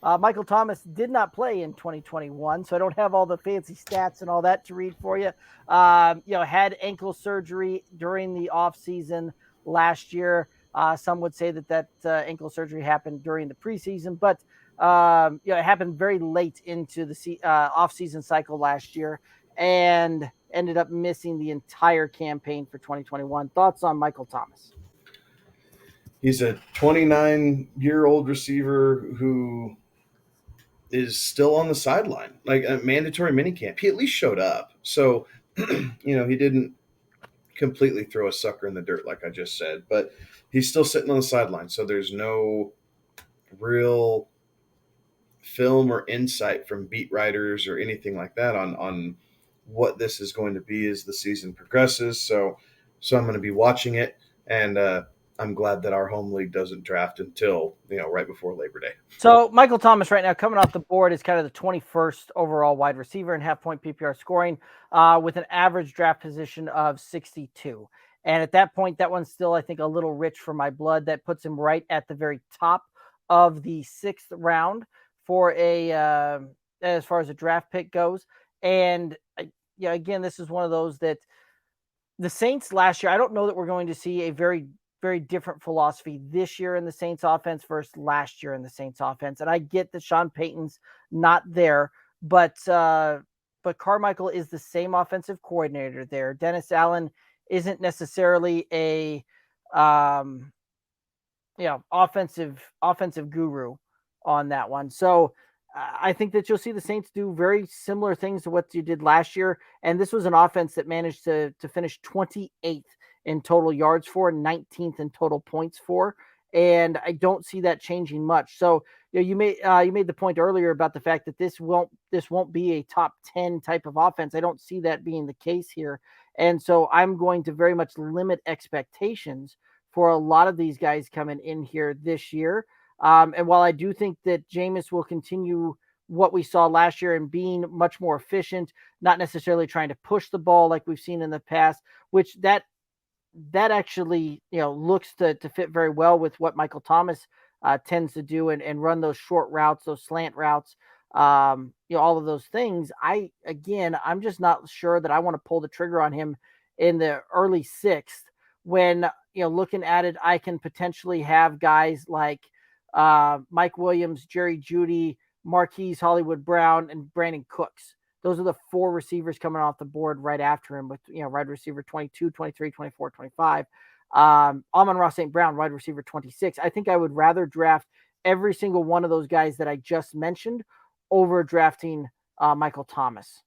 Michael Thomas did not play in 2021, so I don't have all the fancy stats and all that to read for you. Had ankle surgery during the offseason last year. Some would say that ankle surgery happened during the preseason, but it happened very late into the off-season cycle last year and ended up missing the entire campaign for 2021. Thoughts on Michael Thomas? He's a 29-year-old receiver who is still on the sideline, like a mandatory minicamp. He at least showed up. So, he didn't completely throw a sucker in the dirt, like I just said, but he's still sitting on the sideline. So there's no real film or insight from beat writers or anything like that on what this is going to be as the season progresses. So I'm going to be watching it, and I'm glad that our home league doesn't draft until right before Labor Day. So Michael Thomas right now coming off the board is kind of the 21st overall wide receiver in half-point PPR scoring with an average draft position of 62. And at that point, that one's still, I think, a little rich for my blood. That puts him right at the very top of the 6th round for as far as a draft pick goes. And again, this is one of those that the Saints last year, I don't know that we're going to see a very, very different philosophy this year in the Saints offense versus last year in the Saints offense. And I get that Sean Payton's not there, but Carmichael is the same offensive coordinator there. Dennis Allen isn't necessarily a offensive guru on that one. So I think that you'll see the Saints do very similar things to what you did last year. And this was an offense that managed to finish 28th in total yards for, 19th in total points for. And I don't see that changing much. So you made the point earlier about the fact that this won't be a top 10 type of offense. I don't see that being the case here. And so I'm going to very much limit expectations for a lot of these guys coming in here this year. And while I do think that Jameis will continue what we saw last year and being much more efficient, not necessarily trying to push the ball like we've seen in the past, which that actually looks to fit very well with what Michael Thomas tends to do and run those short routes, those slant routes, all of those things. I'm just not sure that I want to pull the trigger on him in the early 6th when looking at it, I can potentially have guys like Mike Williams, Jerry Jeudy, Marquise Hollywood Brown, and Brandon Cooks. Those are the 4 receivers coming off the board right after him with, wide receiver 22, 23, 24, 25. Amon-Ra St. Brown, wide receiver 26. I think I would rather draft every single one of those guys that I just mentioned over drafting Michael Thomas.